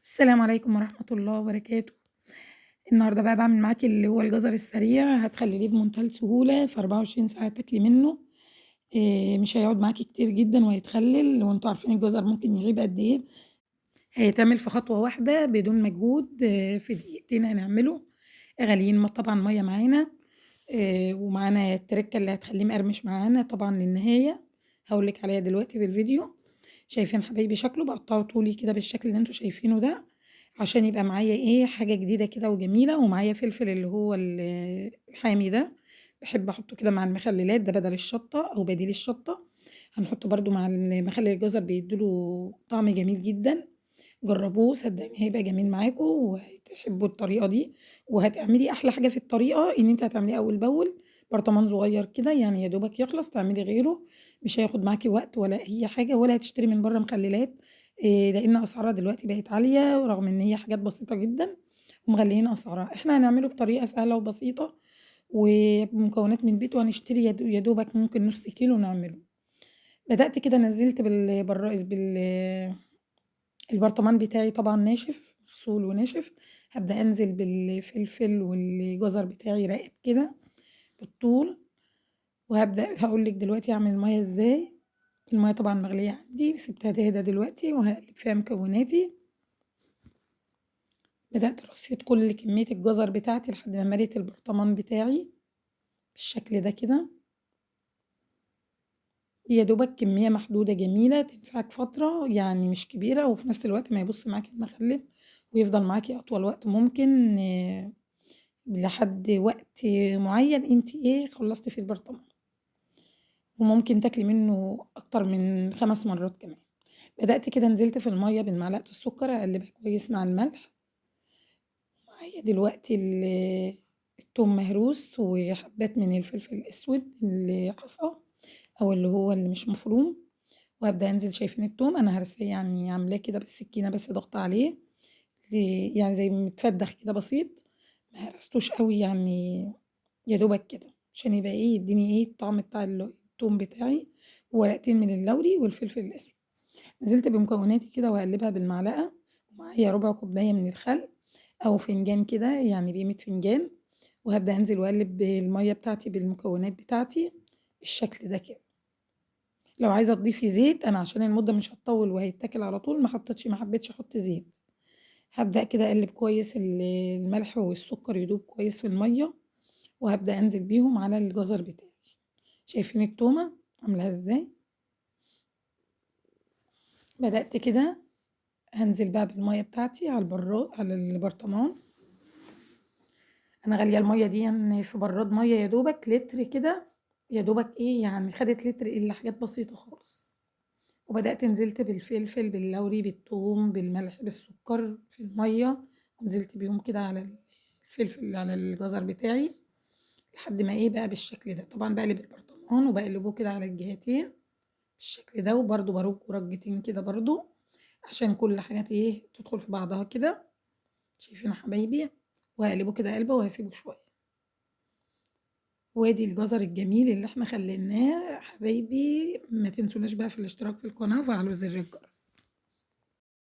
السلام عليكم ورحمة الله وبركاته. النهارده بقى باعمل معاكِ اللي هو الجزر السريع، هتخلّيه بمنتهى السهولة في 24 ساعة تاكلي منه، مش هيقعد معاكِ كتير جدًا وهيتخلِّل، وأنتم عارفين الجزر ممكن يغيب قد إيه، هيتعمل في خطوة واحدة بدون مجهود، في دقيقتين هنعمله، غاليين طبعًا مَيّة معانا، ومعانا التركة اللي هتخلّيه مقرمش معانا طبعًا للنهاية، هاقول لِك عليها دلوقتي في الفيديو. شايفين حبايبي شكله، باقطّعه طولي كده بالشكل اللي أنتم شايفينه ده، عشان يبقى معايا إيه، حاجة جديدة كده وجميلة، ومعايا فلفل اللي هو الحامي ده، باحب أحطه كده مع المخللات، ده بدل الشطة أو بديل الشطة، هنحطه برضه مع مخلل الجزر بيدّي له طعم جميل جدًا، جرّبوه صدقوني هيبقى جميل معاكم وهتحبوا الطريقة دي، وهتعملي أحلى حاجة في الطريقة إن أنتِ هتعمليه أول بأول، برطمان صغير كده يعني يا دوبك يخلص تعملي غيره، مش هياخد معاكِ وقت ولا أي حاجة ولا هتشتري من برّه مخللات، لإن أسعارها دلوقتي بقت عالية ورغم إن هي حاجات بسيطة جدًا ومغليين أسعارها، إحنا هنعمله بطريقة سهلة وبسيطة وبمكونات من البيت وهنشتري يا دوبك ممكن نُص كيلو نعمله. بدأت كده نزّلت البرطمان بتاعي طبعًا ناشف، مغسول وناشف، هابدأ أنزل بالفلفل والجزر بتاعي راقد كده بالطول، وهابدأ هاقول لِك دلوقتي أعمل المَيّة إزاي، المَيّة طبعًا مغلية عندي سِبتها تهدى دلوقتي وهاقلب فيها مكوناتي، بدأت رصيت كل كمية الجزر بتاعتي لحد ما مليت البرطمان بتاعي بالشكل ده كده، يا دوبك كمية محدودة جميلة تنفعك فترة يعني مش كبيرة، وفي نفس الوقت ما يبوظش معاكِ المخلل، ويفضل معاكِ أطول وقت ممكن لحد وقت معين أنتِ إيه خلصتِ فيه البرطمان، وممكن تاكلي منه أكتر من 5 مرات كمان. بدأت كده نزلت في المَيّة بمعلقة السكر أقلبها كويس مع الملح، معايا دلوقتي التوم مهروس وحبات من الفلفل الأسود الحصى أو اللي هو اللي مش مفروم، وهابدأ أنزل شايفين التوم أنا هارساه يعني عاملاه كده بالسكينة بس ضاغطة عليه ل يعني زي متفدّخ كده بسيط، ما هرستوش أوي يعني يا دوبك كده، عشان يبقى إيه يدّيني إيه الطعم بتاع التوم بتاعي، وورقتين من اللوري والفلفل الأسود. نزلت بمكوناتي كده وهاقلبها بالمعلقة، ومعايا ربع كوباية من الخل أو فنجان كده يعني بقيمة فنجان، وهابدأ أنزل وأقلب بالمَيّة بتاعتي بالمكونات بتاعتي بالشكل ده كده. لو عايزة تضيفي زيت أنا عشان المدة مش هتطوّل وهيتاكل على طول ما حبيتش أحط زيت. هابدأ كده أقلب كويس الملح والسكر يدوب كويس في المَيّة، وهابدأ أنزل بيهم على الجزر بتاعي. شايفين التومة عاملاها إزاي؟ بدأت كده هانزل بقى بالمَيّة بتاعتي على البرطمان، أنا غالية المَيّة ديًا في براد مَيّة يا دوبك لتر كده، يا دوبك إيه يعني خدت لتر إلا حاجات بسيطة خالص. وبدأت نزلت بالفلفل، باللوري، بالثوم، بالملح، بالسكر في المَيّة، ونزلت بيهم كده على الفلفل على الجزر بتاعي، لحد ما إيه بقى بالشكل ده، طبعًا باقلب البرطمان وباقلبه كده على الجهتين بالشكل ده، وبرضه بارُجّه رَجّتين كده برضه، عشان كل حاجة إيه تدخل في بعضها كده، شايفين يا حبايبي؟ وهاقلبه كده قلبة وهاسيبه شوية. وادي الجزر الجميل اللي إحنا خلّيناه حبايبي، ما تنسوناش بقى في الاشتراك في القناة وفعلوا زر الجرس.